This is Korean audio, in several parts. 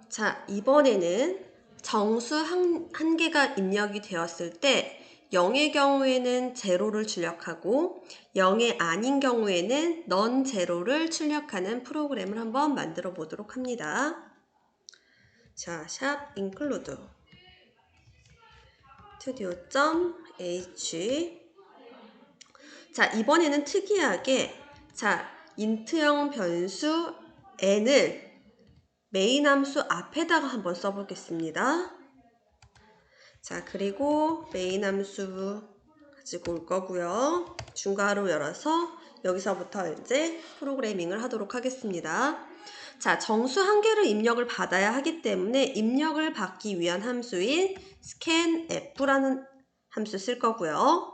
자, 이번에는 정수 한 개가 입력이 되었을 때 0의 경우에는 제로를 출력하고 0이 아닌 경우에는 넌 제로를 출력하는 프로그램을 한번 만들어 보도록 합니다. 자, 샵 include studio.h. 자, 이번에는 특이하게 int형 변수 n을 메인 함수 앞에다가 한번 써보겠습니다. 자, 그리고 메인 함수 가지고 올 거고요. 중괄호 열어서 여기서부터 이제 프로그래밍을 하도록 하겠습니다. 자, 정수 한 개를 입력을 받아야 하기 때문에 입력을 받기 위한 함수인 scanf라는 함수 쓸 거고요.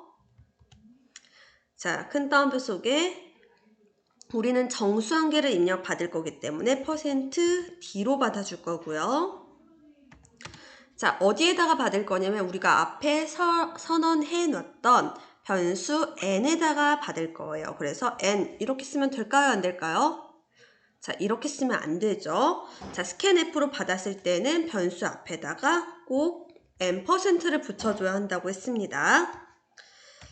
자, 큰 따옴표 속에 우리는 정수 한 개를 입력 받을 거기 때문에 %d로 받아줄 거고요. 자, 어디에다가 받을 거냐면 우리가 앞에 선언해 놨던 변수 n에다가 받을 거예요. 그래서 n 이렇게 쓰면 될까요? 안 될까요? 자, 이렇게 쓰면 안 되죠. 자, scanf로 받았을 때는 변수 앞에다가 꼭 n%를 붙여줘야 한다고 했습니다.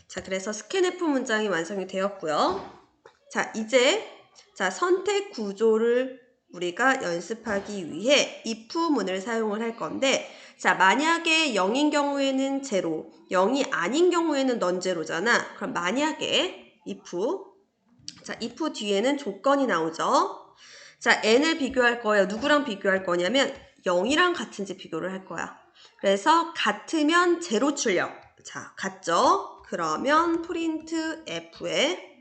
자, 그래서 scanf 문장이 완성이 되었고요. 자, 이제 선택 구조를 우리가 연습하기 위해 if문을 사용을 할 건데, 자, 만약에 0인 경우에는 제로, 0이 아닌 경우에는 넌 제로잖아. 그럼 만약에 if 뒤에는 조건이 나오죠. 자, n을 비교할 거예요. 누구랑 비교할 거냐면 0이랑 같은지 비교를 할 거야. 그래서 같으면 제로 출력. 자, 같죠? 그러면 printf에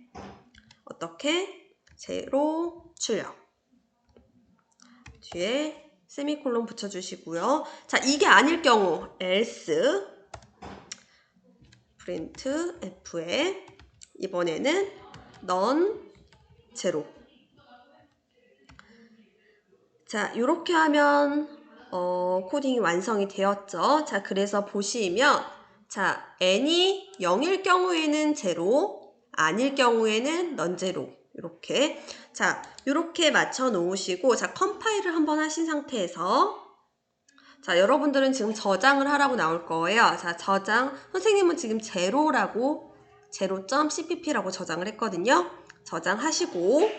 어떻게? 제로 출력. 뒤에 세미콜론 붙여주시고요. 자, 이게 아닐 경우 else printf에 이번에는 넌 제로. 자, 이렇게 하면 코딩이 완성이 되었죠. 자, 그래서 보시면 자, n이 0일 경우에는 제로, 아닐 경우에는 넌 제로. 이렇게 자, 이렇게 맞춰 놓으시고 자, 컴파일을 한번 하신 상태에서 자, 여러분들은 지금 저장을 하라고 나올 거예요. 자, 저장. 선생님은 지금 제로라고 0.cpp라고 저장을 했거든요. 저장하시고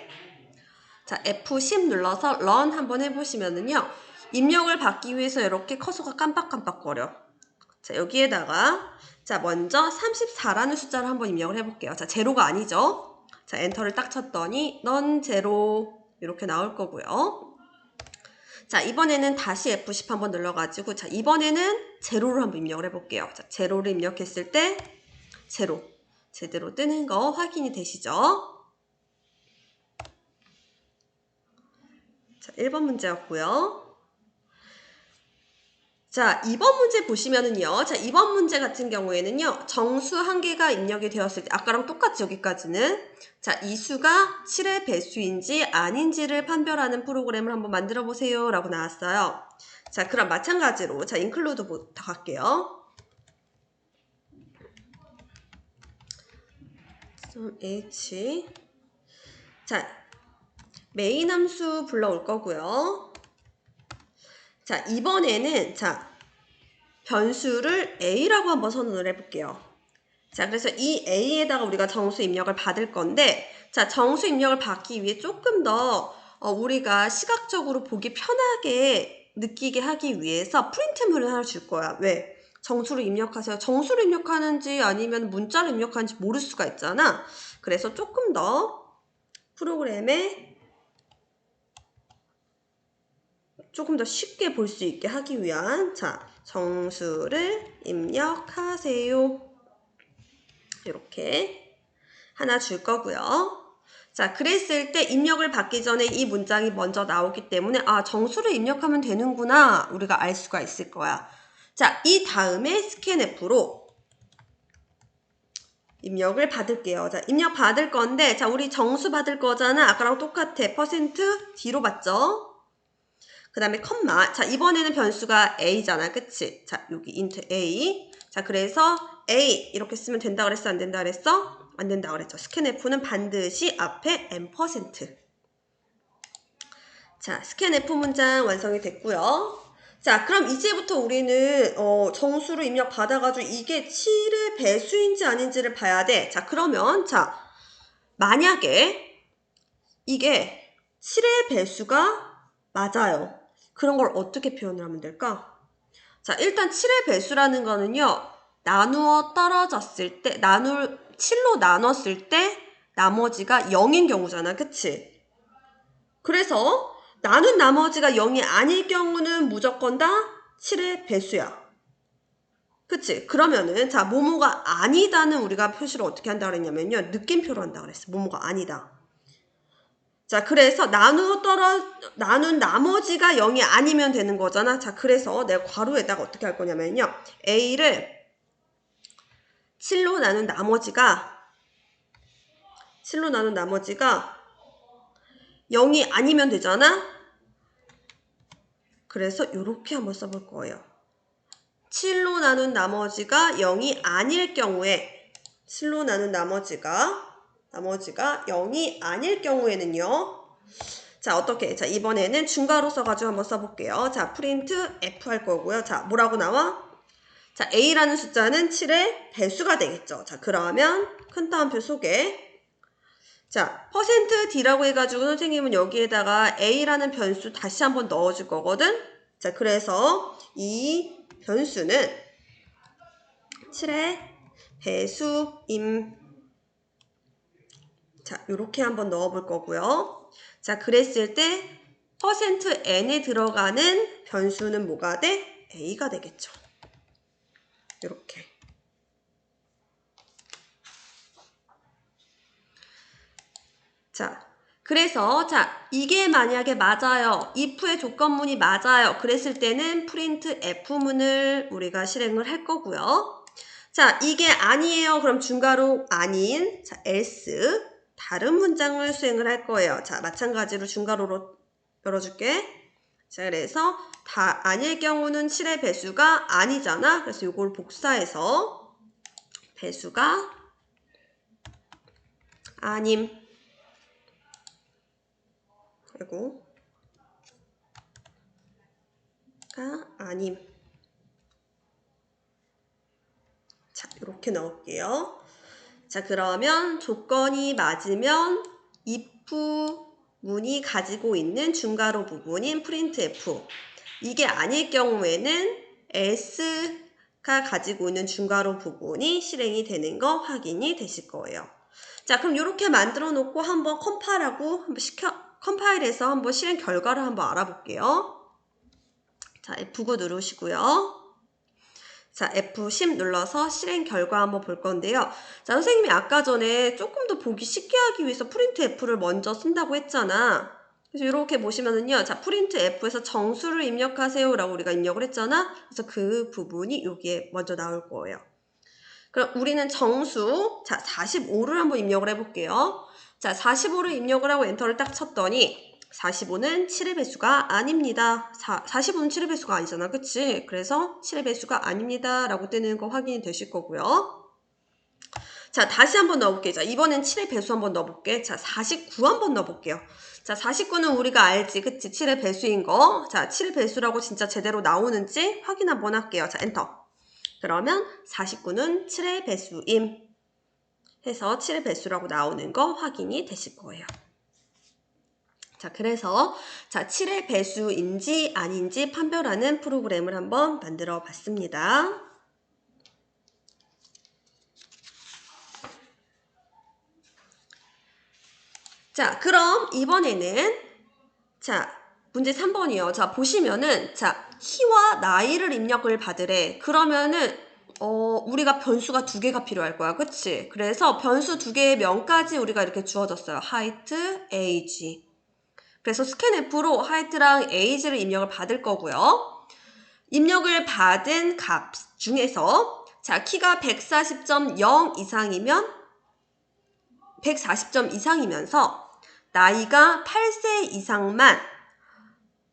자, F10 눌러서 run 한번 해보시면은요. 입력을 받기 위해서 이렇게 커서가 깜빡깜빡거려. 자, 여기에다가 자, 먼저 34라는 숫자를 한번 입력을 해볼게요. 자, 제로가 아니죠. 자, 엔터를 딱 쳤더니 넌 제로 이렇게 나올 거고요. 자, 이번에는 다시 F10 한번 눌러가지고 자, 이번에는 제로를 한번 입력을 해볼게요. 자, 제로를 입력했을 때 제로 제대로 뜨는 거 확인이 되시죠? 자, 1번 문제였고요. 자, 2번 문제 보시면은요. 자, 2번 문제 같은 경우에는요. 정수 한 개가 입력이 되었을 때 아까랑 똑같이 여기까지는 자, 이 수가 7의 배수인지 아닌지를 판별하는 프로그램을 한번 만들어 보세요 라고 나왔어요. 자, 그럼 마찬가지로 자, include부터 갈게요. h 자, 메인 함수 불러올 거고요. 자, 이번에는 자, 변수를 a라고 한번 선언을 해볼게요. 자, 그래서 이 a에다가 우리가 정수 입력을 받을 건데 자, 정수 입력을 받기 위해 조금 더 우리가 시각적으로 보기 편하게 느끼게 하기 위해서 프린트물을 하나 줄 거야. 왜? 정수를 입력하세요. 정수를 입력하는지 아니면 문자를 입력하는지 모를 수가 있잖아. 그래서 조금 더 프로그램에 조금 더 쉽게 볼 수 있게 하기 위한 자, 정수를 입력하세요. 이렇게 하나 줄 거고요. 자, 그랬을 때 입력을 받기 전에 이 문장이 먼저 나오기 때문에 아, 정수를 입력하면 되는구나 우리가 알 수가 있을 거야. 자, 이 다음에 scanf로 입력을 받을게요. 자, 입력 받을 건데 자, 우리 정수 받을 거잖아. 아까랑 똑같아. %d로 받죠. 그 다음에 컴마. 자, 이번에는 변수가 a잖아. 그치? 자, 여기 int a. 자, 그래서 a 이렇게 쓰면 된다 그랬어? 안 된다 그랬어? 안 된다 그랬죠. scanf는 반드시 앞에 n%. 자, 스캔F 문장 완성이 됐고요. 자, 그럼 이제부터 우리는 정수를 입력 받아가지고 이게 7의 배수인지 아닌지를 봐야 돼. 자, 그러면 자, 만약에 이게 7의 배수가 맞아요. 그런 걸 어떻게 표현을 하면 될까? 자, 일단 7의 배수라는 거는요. 나누어 떨어졌을 때, 7로 나눴을 때 나머지가 0인 경우잖아. 그치? 그래서 나눈 나머지가 0이 아닐 경우는 무조건 다 7의 배수야. 그치? 그러면은 자, 뭐뭐가 아니다는 우리가 표시를 어떻게 한다 그랬냐면요. 느낌표로 한다 그랬어. 뭐뭐가 아니다. 자, 그래서 나눈 나머지가 0이 아니면 되는 거잖아. 자, 그래서 내가 괄호에다가 어떻게 할 거냐면요. A를 7로 나눈 나머지가 0이 아니면 되잖아. 그래서 이렇게 한번 써볼 거예요. 7로 나눈 나머지가 0이 아닐 경우에 7로 나눈 나머지가 0이 아닐 경우에는요. 자, 어떻게? 자, 이번에는 중괄호 써가지고 한번 써볼게요. 자, 프린트 F 할 거고요. 자, 뭐라고 나와? 자, A라는 숫자는 7의 배수가 되겠죠. 자, 그러면 큰 따옴표 속에 자, %D라고 해가지고 선생님은 여기에다가 A라는 변수 다시 한번 넣어줄 거거든. 자, 그래서 이 변수는 7의 배수임. 자, 요렇게 한번 넣어볼 거고요. 자, 그랬을 때 %n에 들어가는 변수는 뭐가 돼? A가 되겠죠. 요렇게. 자, 그래서 자, 이게 만약에 맞아요. if의 조건문이 맞아요. 그랬을 때는 프린트 F문을 우리가 실행을 할 거고요. 자, 이게 아니에요. 그럼 중괄호 아닌 자, else 다른 문장을 수행을 할 거예요. 자, 마찬가지로 중괄호로 열어줄게. 자, 그래서 다 아닐 경우는 7의 배수가 아니잖아. 그래서 이걸 복사해서 배수가 아님. 그리고 가 아님. 자, 이렇게 넣을게요. 자, 그러면 조건이 맞으면 if 문이 가지고 있는 중괄호 부분인 printf. 이게 아닐 경우에는 else가 가지고 있는 중괄호 부분이 실행이 되는 거 확인이 되실 거예요. 자, 그럼 이렇게 만들어 놓고 한번 컴파일해서 한번 실행 결과를 한번 알아볼게요. 자, F9 누르시고요. 자, F10 눌러서 실행 결과 한번 볼 건데요. 자, 선생님이 아까 전에 조금 더 보기 쉽게 하기 위해서 프린트 F를 먼저 쓴다고 했잖아. 그래서 이렇게 보시면은요. 자, 프린트 F에서 정수를 입력하세요 라고 우리가 입력을 했잖아. 그래서 그 부분이 여기에 먼저 나올 거예요. 그럼 우리는 정수, 자, 45를 한번 입력을 해볼게요. 자, 45를 입력을 하고 엔터를 딱 쳤더니 45는 7의 배수가 아닙니다. 45는 7의 배수가 아니잖아. 그치? 그래서 7의 배수가 아닙니다. 라고 뜨는 거 확인이 되실 거고요. 자, 다시 한번 넣어볼게요. 자, 이번엔 7의 배수 한번 넣어볼게. 자, 49 한번 넣어볼게요. 자, 49는 우리가 알지. 그치? 7의 배수인 거. 자, 7의 배수라고 진짜 제대로 나오는지 확인 한번 할게요. 자, 엔터. 그러면 49는 7의 배수임 해서 7의 배수라고 나오는 거 확인이 되실 거예요. 자, 그래서 자, 7의 배수인지 아닌지 판별하는 프로그램을 한번 만들어 봤습니다. 자, 그럼 이번에는 자, 문제 3번이요. 자, 보시면은 자, 키와 나이를 입력을 받으래. 그러면은 우리가 변수가 2개가 필요할 거야. 그치? 그래서 변수 2개의 명까지 우리가 이렇게 주어졌어요. height, age. 그래서 스캔F로 height랑 age를 입력을 받을 거고요. 입력을 받은 값 중에서 자, 키가 140.0 이상이면 140점 이상이면서 나이가 8세 이상만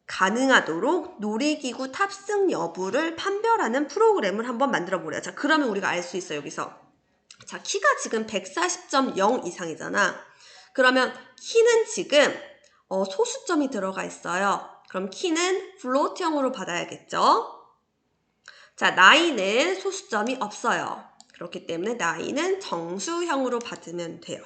가능하도록 놀이기구 탑승 여부를 판별하는 프로그램을 한번 만들어 보래요. 자, 그러면 우리가 알 수 있어요, 여기서. 자, 키가 지금 140.0 이상이잖아. 그러면 키는 지금 소수점이 들어가 있어요. 그럼 키는 플로트형으로 받아야겠죠? 자, 나이는 소수점이 없어요. 그렇기 때문에 나이는 정수형으로 받으면 돼요.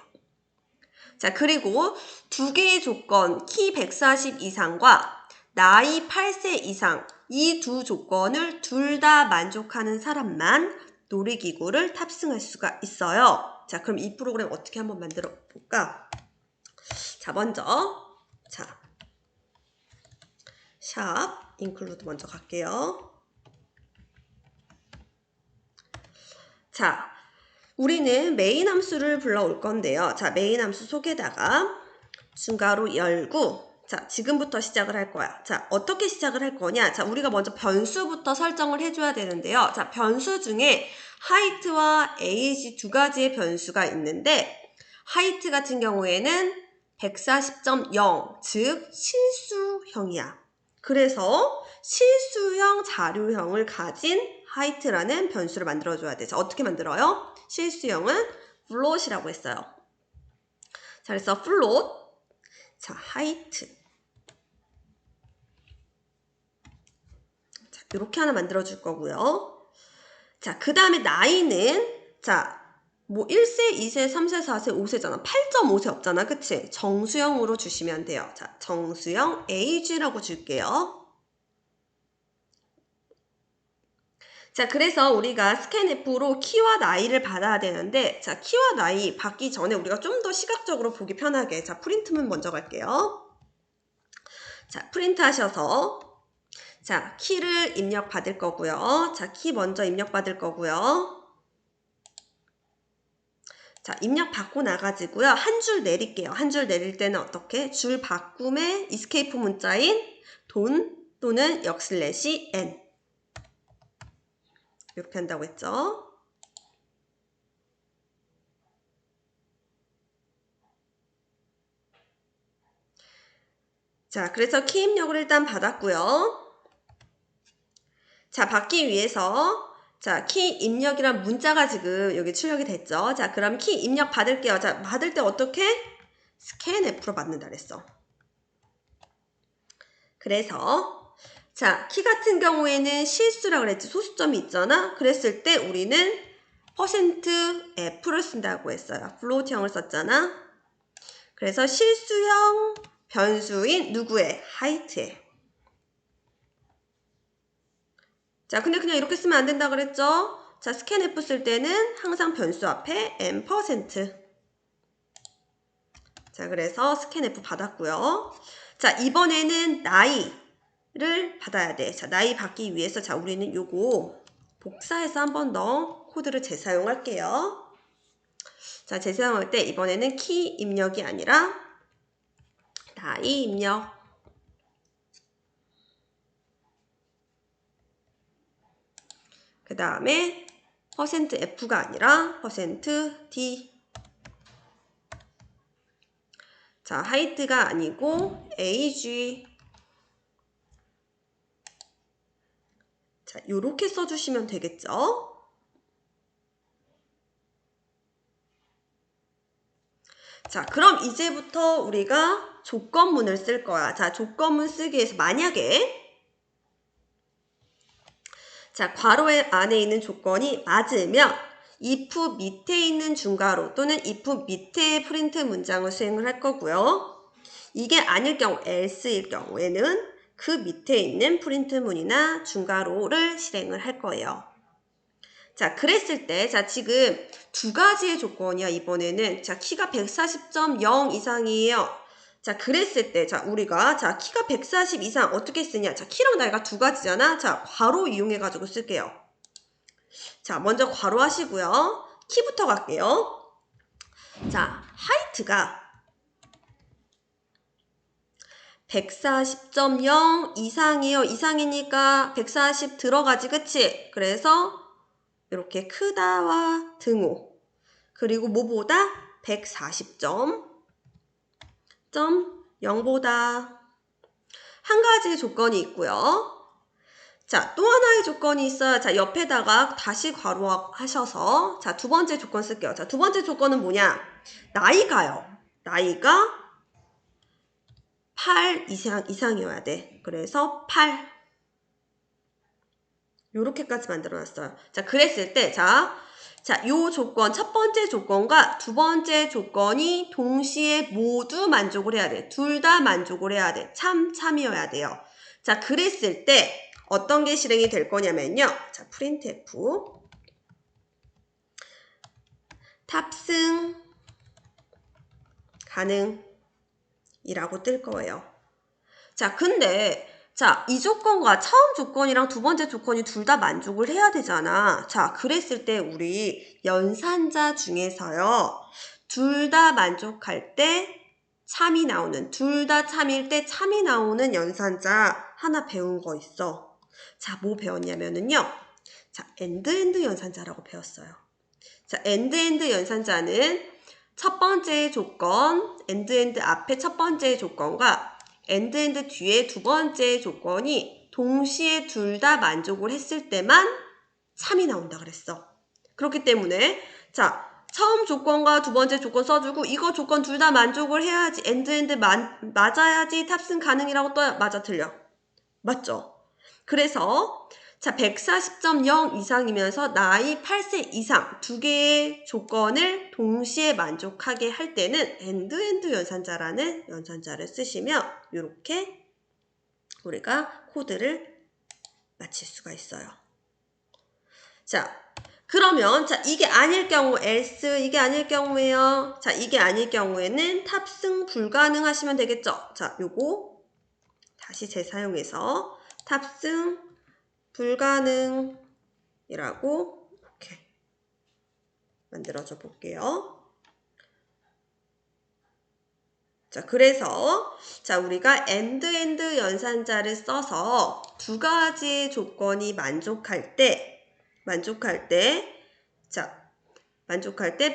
자, 그리고 두 개의 조건, 키 140 이상과 나이 8세 이상, 이 두 조건을 둘 다 만족하는 사람만 놀이기구를 탑승할 수가 있어요. 자, 그럼 이 프로그램 어떻게 한번 만들어 볼까? 자, 먼저, 자, 샵, include 먼저 갈게요. 자, 우리는 메인 함수를 불러올 건데요. 자, 메인 함수 속에다가 중괄호 열고, 자, 지금부터 시작을 할 거야. 자, 어떻게 시작을 할 거냐? 자, 우리가 먼저 변수부터 설정을 해줘야 되는데요. 자, 변수 중에 하이트와 age 두 가지의 변수가 있는데, 하이트 같은 경우에는 140.0, 즉 실수형이야. 그래서 실수형 자료형을 가진 하이트라는 변수를 만들어줘야 돼. 자, 어떻게 만들어요? 실수형은 float이라고 했어요. 자, 그래서 float, 자, 하이트. 자, 이렇게 하나 만들어줄 거고요. 자, 그 다음에 나이는, 자, 뭐 1세, 2세, 3세, 4세, 5세잖아. 8.5세 없잖아. 그치? 정수형으로 주시면 돼요. 자, 정수형 age라고 줄게요. 자, 그래서 우리가 스캔F로 키와 나이를 받아야 되는데, 자, 키와 나이 받기 전에 우리가 좀 더 시각적으로 보기 편하게, 자, 프린트문 먼저 갈게요. 자, 프린트 하셔서, 자, 키를 입력 받을 거고요. 자, 키 먼저 입력 받을 거고요. 자, 입력 받고 나가지고요. 한 줄 내릴게요. 한 줄 내릴 때는 어떻게? 줄 바꿈의 이스케이프 문자인 돈 또는 역슬래시 n. 이렇게 한다고 했죠. 자, 그래서 키 입력을 일단 받았고요. 자, 받기 위해서 자, 키 입력이란 문자가 지금 여기 출력이 됐죠. 자, 그럼 키 입력 받을게요. 자, 받을 때 어떻게? 스캔F로 받는다 그랬어. 그래서 자, 키 같은 경우에는 실수라고 그랬지. 소수점이 있잖아. 그랬을 때 우리는 %F를 쓴다고 했어요. 플로트형을 썼잖아. 그래서 실수형 변수인 누구의? 하이트의. 자, 근데 그냥 이렇게 쓰면 안 된다 그랬죠? 자, 스캔F 쓸 때는 항상 변수 앞에 n%. 자, 그래서 스캔F 받았고요. 자, 이번에는 나이를 받아야 돼. 자, 나이 받기 위해서 자, 우리는 요거 복사해서 한 번 더 코드를 재사용할게요. 자, 재사용할 때 이번에는 키 입력이 아니라 나이 입력. 그 다음에 %F가 아니라 %D. 자, 하이트가 아니고 age. 자, 요렇게 써주시면 되겠죠? 자, 그럼 이제부터 우리가 조건문을 쓸 거야. 자, 조건문 쓰기 위해서 만약에 자, 괄호 안에 있는 조건이 맞으면 if 밑에 있는 중괄호 또는 if 밑에 프린트 문장을 수행을 할 거고요. 이게 아닐 경우, else일 경우에는 그 밑에 있는 프린트문이나 중괄호를 실행을 할 거예요. 자, 그랬을 때, 자, 지금 두 가지의 조건이야, 이번에는. 자, 키가 140.0 이상이에요. 자, 그랬을 때, 자, 우리가, 자, 키가 140 이상 어떻게 쓰냐? 자, 키랑 나이가 두 가지잖아? 자, 괄호 이용해가지고 쓸게요. 자, 먼저 괄호 하시고요. 키부터 갈게요. 자, 하이트가 140.0 이상이에요. 이상이니까 140 들어가지, 그치? 그래서 이렇게 크다와 등호. 그리고 뭐보다 140.0보다 한 가지의 조건이 있고요. 자, 또 하나의 조건이 있어요. 자, 옆에다가 다시 괄호하셔서 자, 두 번째 조건 쓸게요. 자, 두 번째 조건은 뭐냐? 나이가요. 나이가 8 이상이어야 돼. 그래서 8. 요렇게까지 만들어놨어요. 자, 그랬을 때, 자, 요 조건, 첫 번째 조건과 두 번째 조건이 동시에 모두 만족을 해야 돼. 둘 다 만족을 해야 돼. 참이어야 돼요. 자, 그랬을 때 어떤 게 실행이 될 거냐면요. 자, printf 탑승 가능이라고 뜰 거예요. 자, 근데 자, 이 조건과 처음 조건이랑 두 번째 조건이 둘 다 만족을 해야 되잖아. 자, 그랬을 때 우리 연산자 중에서요. 둘 다 만족할 때 참이 나오는, 둘 다 참일 때 참이 나오는 연산자 하나 배운 거 있어. 자, 뭐 배웠냐면은요. 자, 엔드 연산자라고 배웠어요. 자, 엔드 연산자는 첫 번째 조건, 엔드 앞에 첫 번째 조건과 엔드 뒤에 두 번째 조건이 동시에 둘 다 만족을 했을 때만 참이 나온다 그랬어. 그렇기 때문에 자, 처음 조건과 두 번째 조건 써주고 이거 조건 둘 다 만족을 해야지 엔드 맞아야지 탑승 가능이라고 떠야 맞아 틀려. 맞죠? 그래서 자, 140.0 이상이면서 나이 8세 이상 두 개의 조건을 동시에 만족하게 할 때는 엔드 연산자라는 연산자를 쓰시면 이렇게 우리가 코드를 맞힐 수가 있어요. 자, 그러면 자, 이게 아닐 경우 else 이게 아닐 경우에요. 자, 이게 아닐 경우에는 탑승 불가능하시면 되겠죠. 자, 요거 다시 재사용해서 탑승 불가능이라고 이렇게 만들어줘 볼게요. 자, 그래서 자, 우리가 엔드 연산자를 써서 두 가지의 조건이 만족할 때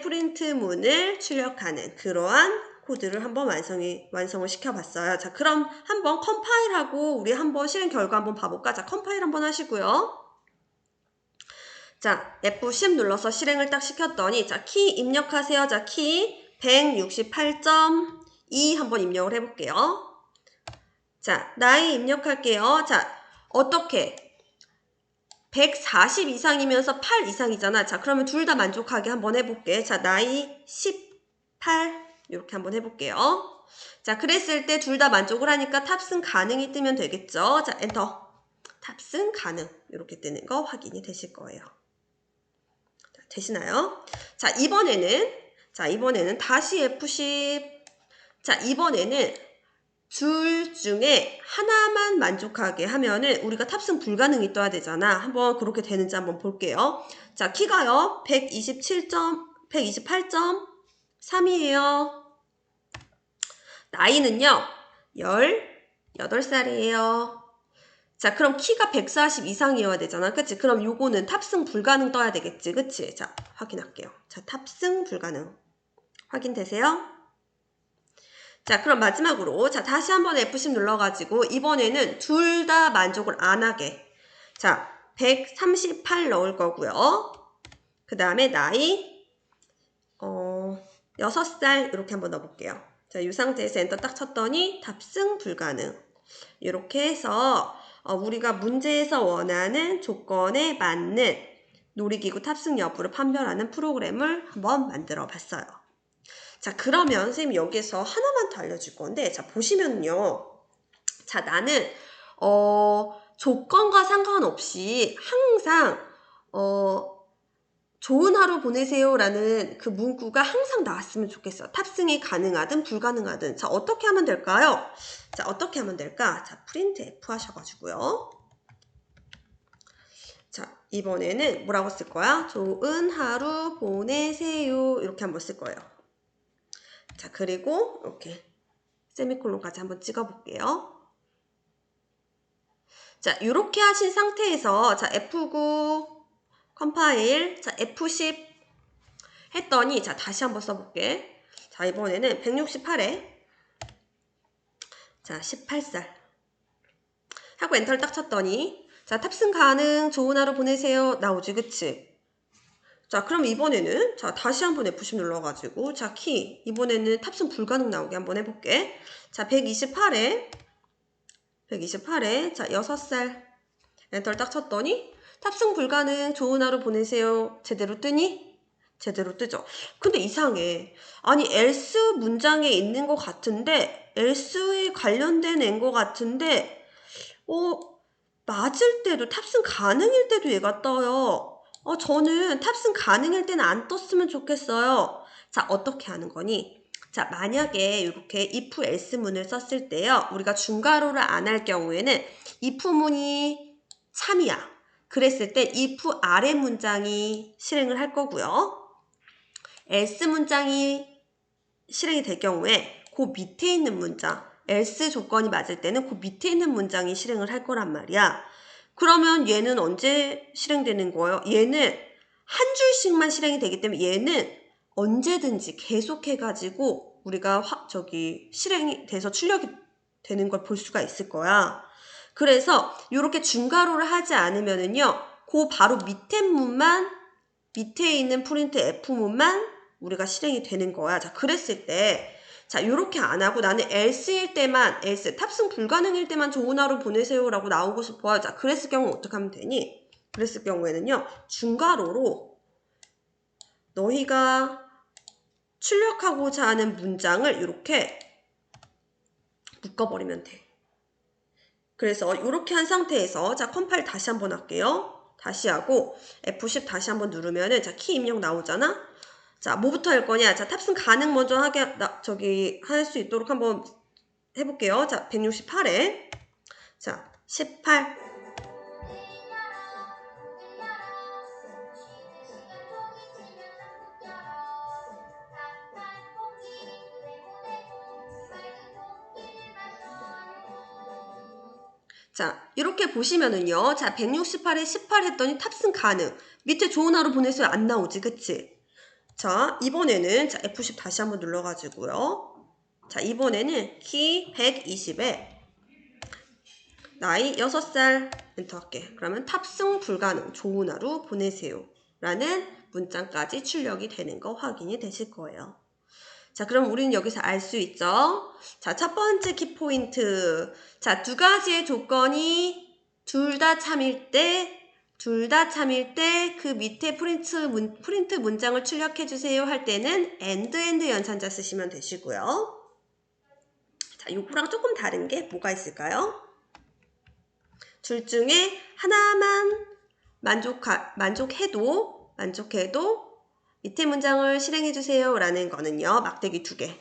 프린트문을 출력하는 그러한 코드를 한번 완성을 시켜봤어요. 자, 그럼 한번 컴파일하고 우리 한번 실행 결과 한번 봐볼까? 자, 컴파일 한번 하시고요. 자, F10 눌러서 실행을 딱 시켰더니 자, 키 입력하세요. 자, 키 168.2 한번 입력을 해볼게요. 자, 나이 입력할게요. 자, 어떻게? 140 이상이면서 8 이상이잖아. 자, 그러면 둘 다 만족하게 한번 해볼게. 자, 나이 18 이렇게 한번 해볼게요. 자, 그랬을 때 둘 다 만족을 하니까 탑승 가능이 뜨면 되겠죠. 자, 엔터. 탑승 가능 이렇게 뜨는 거 확인이 되실 거예요. 자, 되시나요? 자, 이번에는 다시 F10. 자, 이번에는 둘 중에 하나만 만족하게 하면은 우리가 탑승 불가능이 떠야 되잖아. 한번 그렇게 되는지 한번 볼게요. 자, 키가요. 128.3이에요. 나이는요. 18살이에요. 자, 그럼 키가 140 이상이어야 되잖아. 그치? 그럼 요거는 탑승 불가능 떠야 되겠지. 그치? 자, 확인할게요. 자, 탑승 불가능. 확인되세요? 자, 그럼 마지막으로 자, 다시 한번 F10 눌러가지고 이번에는 둘 다 만족을 안 하게. 자, 138 넣을 거고요. 그 다음에 나이 6살 이렇게 한번 넣어볼게요. 자, 이 상태에서 엔터 딱 쳤더니 탑승 불가능. 이렇게 해서 우리가 문제에서 원하는 조건에 맞는 놀이기구 탑승 여부를 판별하는 프로그램을 한번 만들어 봤어요. 자, 그러면 선생님 여기서 하나만 더 알려줄 건데, 자, 보시면요. 자, 나는 조건과 상관없이 항상 좋은 하루 보내세요라는 그 문구가 항상 나왔으면 좋겠어요. 탑승이 가능하든 불가능하든. 자, 어떻게 하면 될까요? 자, 어떻게 하면 될까? 자, printf 하셔가지고요. 자, 이번에는 뭐라고 쓸 거야? 좋은 하루 보내세요. 이렇게 한번 쓸 거예요. 자, 그리고 이렇게 세미콜론까지 한번 찍어볼게요. 자, 이렇게 하신 상태에서 자, F9 컴파일, 자, F10 했더니 자, 다시 한번 써볼게. 자, 이번에는 168에 자, 18살 하고 엔터를 딱 쳤더니 자, 탑승 가능, 좋은 하루 보내세요 나오지, 그치? 자, 그럼 이번에는 자 다시 한번 F10 눌러가지고 자 키 이번에는 탑승 불가능 나오게 한번 해볼게. 자 128에 자 6살 엔터를 딱 쳤더니 탑승 불가능 좋은 하루 보내세요. 제대로 뜨니? 제대로 뜨죠. 근데 이상해. 아니 else 문장에 있는 것 같은데 else에 관련된 애인 것 같은데 맞을 때도 탑승 가능일 때도 얘가 떠요. 저는 탑승 가능일 때는 안 떴으면 좋겠어요. 자, 어떻게 하는 거니? 자, 만약에 이렇게 if else 문을 썼을 때요. 우리가 중괄호를 안 할 경우에는 if문이 참이야. 그랬을 때 if 아래 문장이 실행을 할 거고요. else 문장이 실행이 될 경우에 그 밑에 있는 문장, else 조건이 맞을 때는 그 밑에 있는 문장이 실행을 할 거란 말이야. 그러면 얘는 언제 실행되는 거예요? 얘는 한 줄씩만 실행이 되기 때문에 얘는 언제든지 계속해가지고 우리가 실행이 돼서 출력이 되는 걸 볼 수가 있을 거야. 그래서 이렇게 중괄호를 하지 않으면은요, 그 바로 밑에 있는 프린트 F문만 우리가 실행이 되는 거야. 자, 그랬을 때, 자, 요렇게 안 하고 나는 else일 때만, else, 탑승 불가능일 때만 좋은 하루 보내세요 라고 나오고 싶어요. 자, 그랬을 경우 어떻게 하면 되니? 그랬을 경우에는요, 중괄호로 너희가 출력하고자 하는 문장을 이렇게 묶어버리면 돼. 그래서 이렇게 한 상태에서, 자, 컴파일 다시 한번 할게요. 다시 하고, F10 다시 한번 누르면은, 자, 키 입력 나오잖아? 자, 뭐부터 할 거냐? 자, 탑승 가능 먼저 할 수 있도록 한번 해볼게요. 자, 168에. 자, 18. 자, 이렇게 보시면은요. 자, 168에 18 했더니 탑승 가능. 밑에 좋은 하루 보내세요. 안 나오지, 그치? 자, 이번에는, 자, F10 다시 한번 눌러가지고요. 자, 이번에는 키 120에 나이 6살 엔터 할게. 그러면 탑승 불가능, 좋은 하루 보내세요. 라는 문장까지 출력이 되는 거 확인이 되실 거예요. 자, 그럼 우리는 여기서 알 수 있죠? 자, 첫 번째 키포인트. 자, 두 가지의 조건이 둘 다 참일 때 그 밑에 프린트 문장을 출력해주세요 할 때는 and 연산자 쓰시면 되시고요. 자, 요거랑 조금 다른 게 뭐가 있을까요? 둘 중에 하나만 만족해도 밑에 문장을 실행해주세요 라는 거는요. 막대기 2개.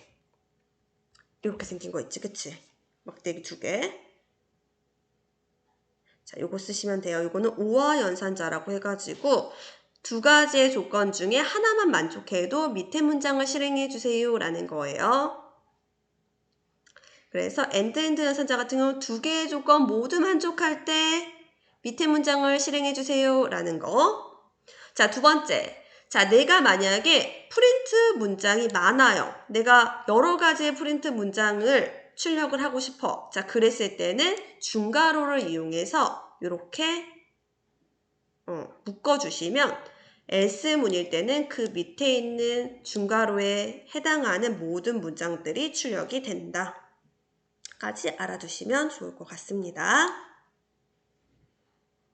이렇게 생긴 거 있지, 그치? 막대기 2개. 자, 요거 쓰시면 돼요. 요거는 오화 연산자라고 해가지고 두 가지의 조건 중에 하나만 만족해도 밑에 문장을 실행해주세요 라는 거예요. 그래서 and 연산자 같은 경우 두 개의 조건 모두 만족할 때 밑에 문장을 실행해주세요 라는 거. 자, 두 번째. 자, 내가 만약에 프린트 문장이 많아요. 내가 여러 가지의 프린트 문장을 출력을 하고 싶어. 자, 그랬을 때는 중괄호를 이용해서 이렇게 묶어주시면 else문일 때는 그 밑에 있는 중괄호에 해당하는 모든 문장들이 출력이 된다. 까지 알아두시면 좋을 것 같습니다.